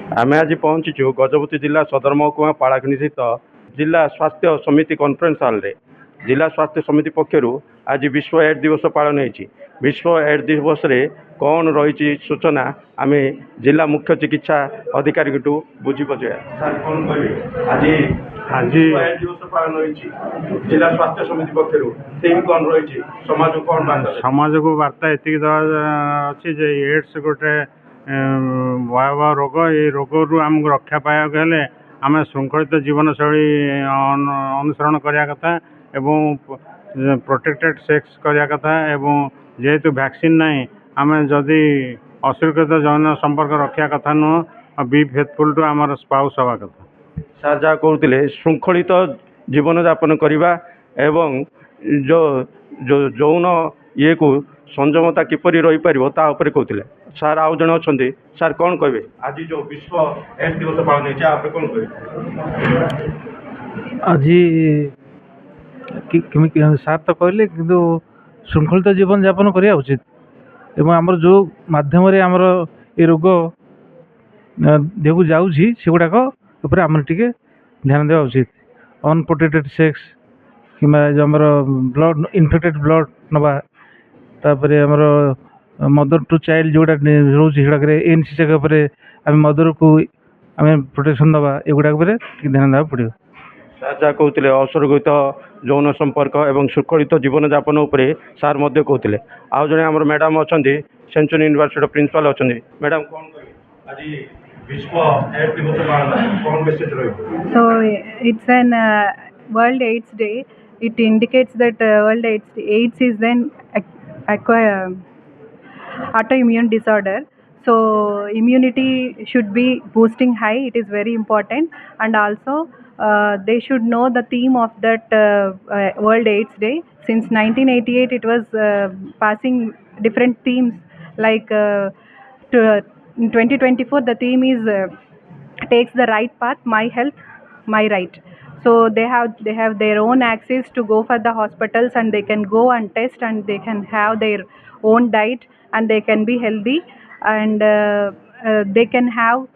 आम आज पहुँचीचु गजपति जिला सदर महकुमा पाड़ाखिनी स्थित जिला स्वास्थ्य समिति कॉन्फ्रेंस हॉल रे। जिला स्वास्थ्य समिति पक्षर आज विश्व एड्स दिवस पालन होती। विश्व एड्स दिवस रे कौन रही सूचना आम जिला मुख्य चिकित्सा अधिकारी बुझी पचे। सर कौन कहे आज आज एड्स दिवस पालन होती जिला स्वास्थ्य समिति पक्षर थीम कौन रही समाज को कौन बार्ता समाज को बार्ता ये अच्छी एड्स गोटे भयावह रोग। ये रोग रू आमको रक्षा पाइबा आम श्रृंखलित जीवन शैली अनुसरण करने कथा एवं प्रोटेक्टेड सेक्स करने कथा एवं जेहेतु वैक्सीन नहीं आम जदि असुरक्षित जौन संपर्क रखा कथा नुह बी फेथफुल टू आमर स्पाउस हवा कथा। सर जहाँ कहते श्रृंखलित जीवन यापन करवा एवं जो जो जौन ये को संयमता किपरि रही पारिबो ता ऊपर कहते। सर आउ जन अच्छा सर कौन कहे आज जो विश्व एड्स दिवस पालन होती कौन कहे आज सार तो कहले कि श्रृंखलित जीवन यापन करवा उचित एवं आमर जो माध्यम आमर ये रोग देह को जाऊँगी से गुड़ाक आम टे ध्यान देवा उचित। अनप्रोटेक्टेड सेक्स कि जो आमर ब्लड इनफेक्टेड ब्लड नवा तापर आमर मदर टू चाइल्ड जोड़ा रोचे एनसी चेकअप आम मदर को आम प्रोटेक्शन दवा एगुड़ा ध्यान देवा पड़ो। सर जहाँ कहते असुरक्षित यौन संपर्क एवं श्रृंखलित जीवन यापन उपरे सार मध्य कहते। आउ जड़े आम मैडम अच्छा सेंचुरी यूनिवर्सिटी प्रिंसिपल अच्छा मैडम कौन कहे आज विश्व एड्स दिवस पालन कौन मेसेज रही। So it's an World AIDS Day. It indicates that World AIDS is then autoimmune disorder. So immunity should be boosting high. It is very important, and also they should know the theme of that World AIDS Day. Since 1988, it was passing different themes like in 2024 the theme is takes the right path, my health, my right. So they have their own access to go for the hospitals, and they can go and test, and they can have their own diet, and they can be healthy, and they can have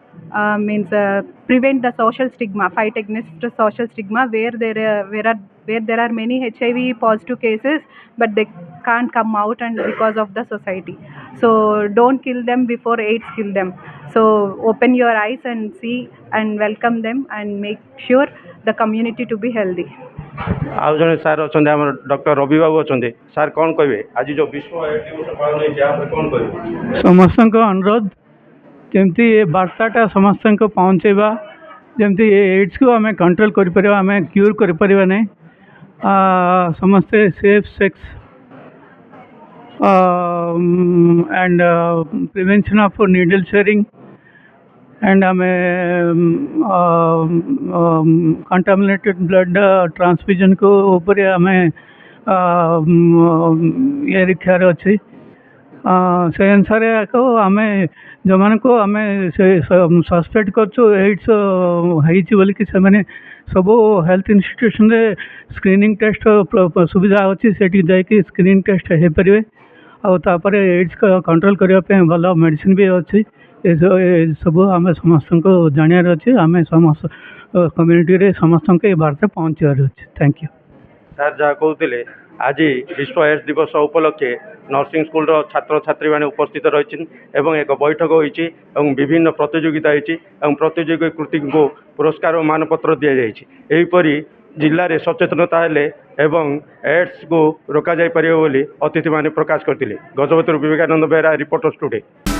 prevent the social stigma, fight against the social stigma where there are many HIV positive cases, but they can't come out and because of the society. So don't kill them before AIDS kill them. So open your eyes and see and welcome them and make sure the community to be healthy. आउ जड़े सार अच्छा doctor Ravi बाबू अच्छा सार कौन कहे आज जो विश्व एड्स दिवस पालन होती कौन कहे। समस्त अनुरोध जमती ये बार्ताटा समस्त पहुँचेबा जमती एड्स को आम कंट्रोल कर आम क्यूर कर नहीं समस्ते safe sex and prevention of needle sharing and आम कंटामिनेटेड ब्लड ट्रांसफ्यूजन को ऊपर आम ये रखार अच्छी से अनुसार आम जो मान को आम सस्पेक्ट करड्स बोलिकी से सब हेल्थ इंस्टीट्यूशन रे स्क्रीनिंग टेस्ट सुविधा अच्छी से जाकि स्क्रीनिंग टेस्ट हो पारे आपर एड्स कंट्रोल करने भल मेडिसिन भी अच्छी सब आम समस्त को जानवर अच्छे आम समस्त कम्युनिटी रे समस्त ये बार्ता पहुँचार अच्छे। Thank you. सर जहाँ कहते आज विश्व एड्स दिवस उपलक्षे नर्सिंग स्कूल छात्र छात्री मैंने उपस्थित रही एक बैठक होती विभिन्न प्रतियोगिता होती प्रतियोगी कृति को पुरस्कार और मानपत्र दि जापरी जिले में सचेतनता हेले एवं एड्स को रोक जा पारे अतिथि मैंने प्रकाश करते। Gajapati Vivekananda Behera reporter studio.